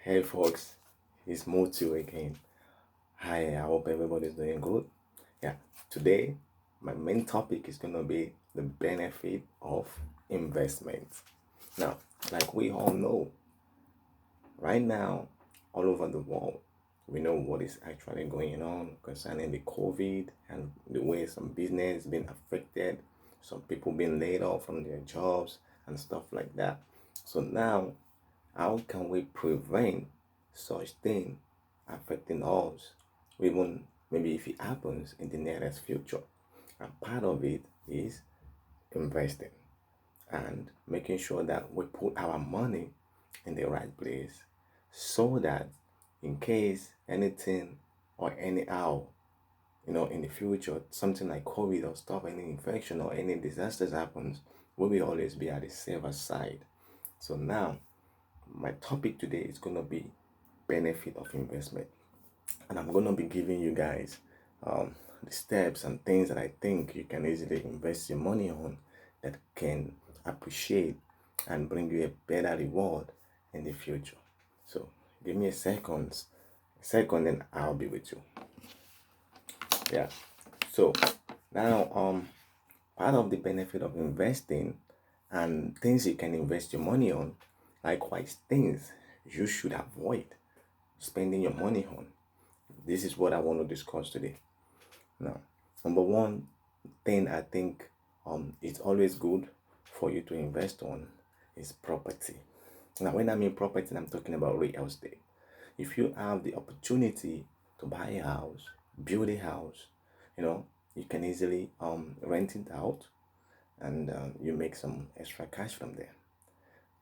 Hey folks, it's Motu again. Hi, I hope everybody's doing good. Yeah, today my main topic is gonna be the benefit of investment. Now, like we all know, right now, all over the world, we know what is actually going on concerning the COVID and the way some business been affected, some people being laid off from their jobs and stuff like that. So now, how can we prevent such thing affecting us, even maybe if it happens in the nearest future? And part of it is investing and making sure that we put our money in the right place so that in case anything or anyhow, in the future, something like COVID or stuff, any infection or any disasters happens, we will always be at the safer side. So now my topic today is going to be benefit of investment, and I'm going to be giving you guys the steps and things that I think you can easily invest your money on that can appreciate and bring you a better reward in the future. So give me a second and I'll be with you. Yeah, so now part of the benefit of investing and things you can invest your money on, likewise things you should avoid spending your money on. This is what I want to discuss today. Now, number one thing I think it's always good for you to invest on is property. Now, when I mean property, I'm talking about real estate. If you have the opportunity to buy a house, build a house, you know, you can easily rent it out, and you make some extra cash from there.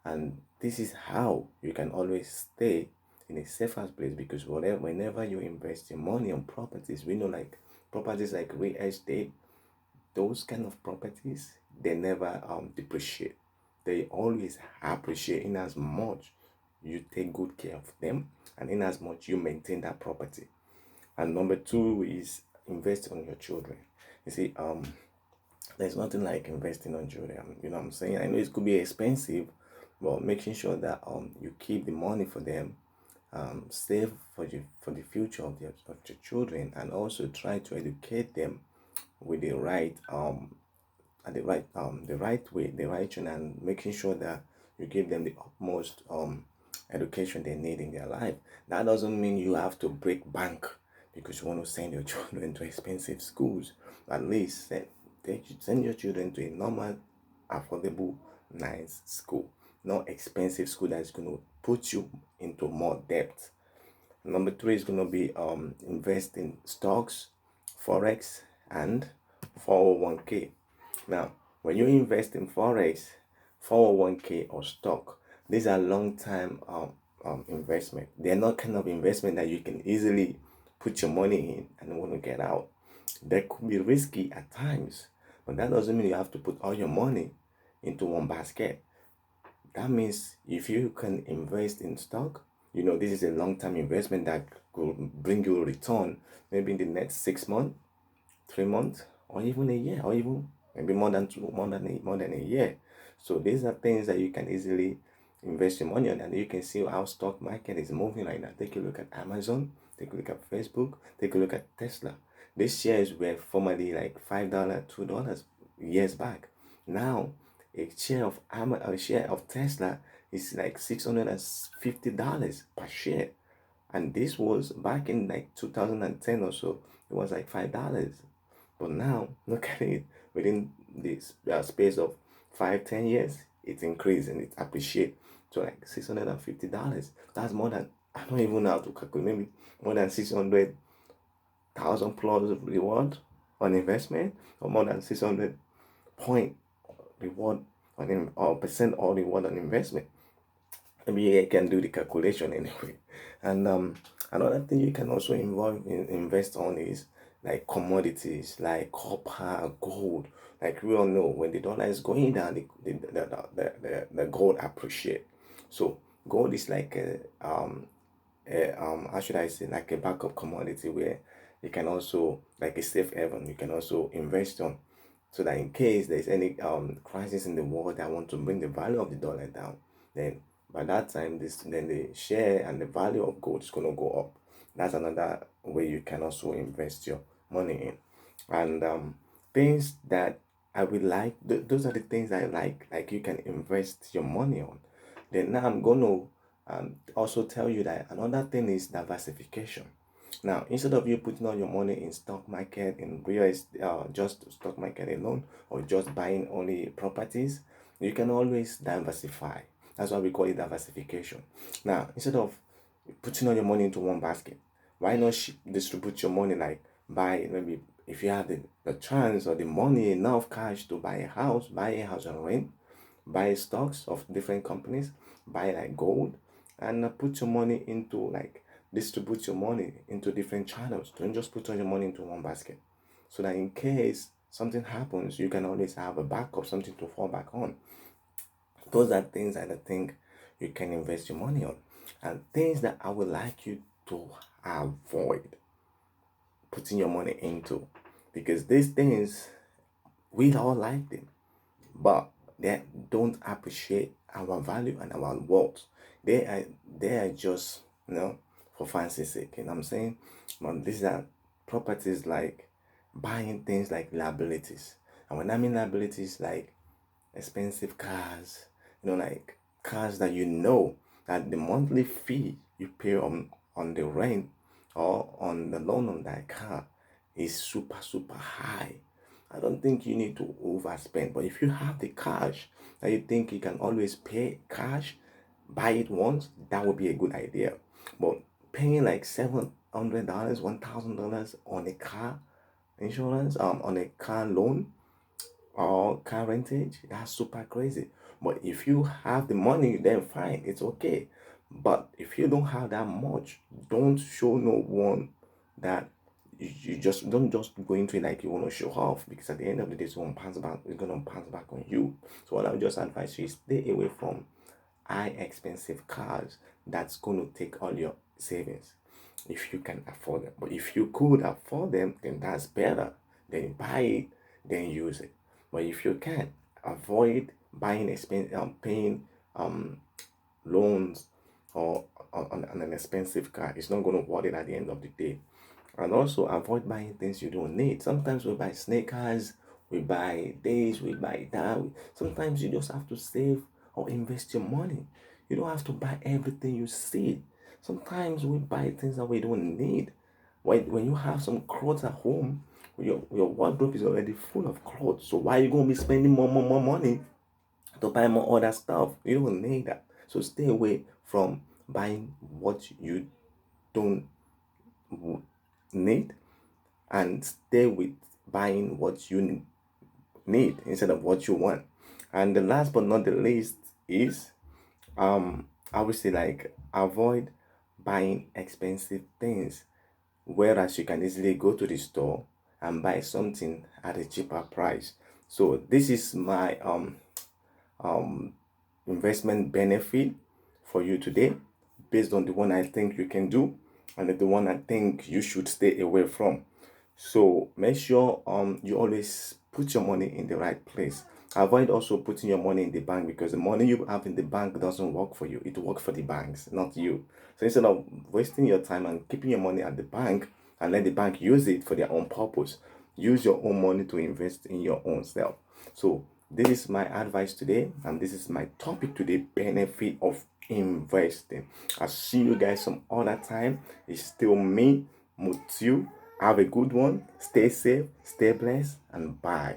And this is how you can always stay in a safer place, because whenever you invest your money on properties, we know like properties like real estate, those kind of properties, they never depreciate. They always appreciate in as much you take good care of them and in as much you maintain that property. And number two is invest on your children. You see, there's nothing like investing on children. You know what I'm saying? I know it could be expensive, but making sure that you keep the money for them, save for the future of your children, and also try to educate them with the right the right way, the right tune, and making sure that you give them the utmost education they need in their life. That doesn't mean you have to break bank because you want to send your children to expensive schools. At least send your children to a normal, affordable, nice school, not expensive school that's going to put you into more debt. Number three is going to be invest in stocks, forex, and 401k. Now, when you invest in forex, 401k, or stock, these are long-time investment. They're not kind of investment that you can easily put your money in and want to get out. They could be risky at times, but that doesn't mean you have to put all your money into one basket. That means if you can invest in stock, this is a long-term investment that could bring you a return maybe in the next 6 months, 3 months, or even a year, or even maybe more than a year. So these are things that you can easily invest your money on, and you can see how stock market is moving right now. Take a look at Amazon, take a look at Facebook, take a look at Tesla. These shares were formerly like $5, $2 years back. Now a share of Tesla is like $650 per share, and this was back in like 2010 or so. It was like $5. But now, look at it. Within this space of 5-10 years, it's increased and it appreciates to like $650. That's more than, I don't even know how to calculate, maybe more than 600,000 plus reward on investment, or more than 600 point reward or percent or reward on investment. Maybe I can do the calculation anyway. And another thing you can also invest on is like commodities like copper, gold. Like we all know, when the dollar is going down, the gold appreciate. So gold is like how should I say, like a backup commodity where you can also, like a safe haven, you can also invest on, so that in case there's any crisis in the world that want to bring the value of the dollar down, then By that time, this then the share and the value of gold is going to go up. That's another way you can also invest your money in. And things that I would like, those are the things I like you can invest your money on. Then now I'm going to also tell you that another thing is diversification. Now, instead of you putting all your money in stock market, in real estate, just stock market alone, or just buying only properties, you can always diversify. That's why we call it diversification. Now, instead of putting all your money into one basket, why not distribute your money, like buy, maybe if you have the chance or the money, enough cash to buy a house on rent, buy stocks of different companies, buy like gold, and put your money into, like, distribute your money into different channels. Don't just put all your money into one basket, so that in case something happens, you can always have a backup, something to fall back on. Those are things that I think you can invest your money on, and things that I would like you to avoid putting your money into, because these things, we all like them, but they don't appreciate our value and our worth. They are just, for fancy sake. You know what I'm saying? But these are properties, like buying things like liabilities. And when I mean liabilities, like expensive cars, like cars that that the monthly fee you pay on the rent or on the loan on that car is super, super high. I don't think you need to overspend. But if you have the cash that you think you can always pay cash, buy it once, that would be a good idea. But paying like $700, $1,000 on a car insurance, on a car loan or car rentage, that's super crazy. But if you have the money, then fine, it's okay. But if you don't have that much, don't show no one that you just don't just go into it like you want to show off, because at the end of the day, it's gonna pass back on you. So what I would just advise you is stay away from high expensive cars that's going to take all your savings, if you can afford them. But if you could afford them, then that's better. Then buy it, then use it. But if you can't, avoid buying paying loans or on an expensive car. It's not going to worth it at the end of the day. And also avoid buying things you don't need. Sometimes we buy sneakers, we buy this, we buy that. Sometimes you just have to save or invest your money. You don't have to buy everything you see. Sometimes we buy things that we don't need. When you have some clothes at home, your wardrobe is already full of clothes. So why are you going to be spending more money to buy more other stuff? You don't need that. So stay away from buying what you don't need, and stay with buying what you need instead of what you want. And the last but not the least is, I would say, like, avoid buying expensive things, whereas you can easily go to the store and buy something at a cheaper price. So this is my um investment benefit for you today, based on the one I think you can do and the one I think you should stay away from. So make sure you always put your money in the right place. Avoid also putting your money in the bank, because the money you have in the bank doesn't work for you. It works for the banks, not you. So instead of wasting your time and keeping your money at the bank and let the bank use it for their own purpose, use your own money to invest in your own self. So this is my advice today, and this is my topic today: benefit of investing. I'll see you guys some other time. It's still me, Mutiu. Have a good one. Stay safe, stay blessed, and bye.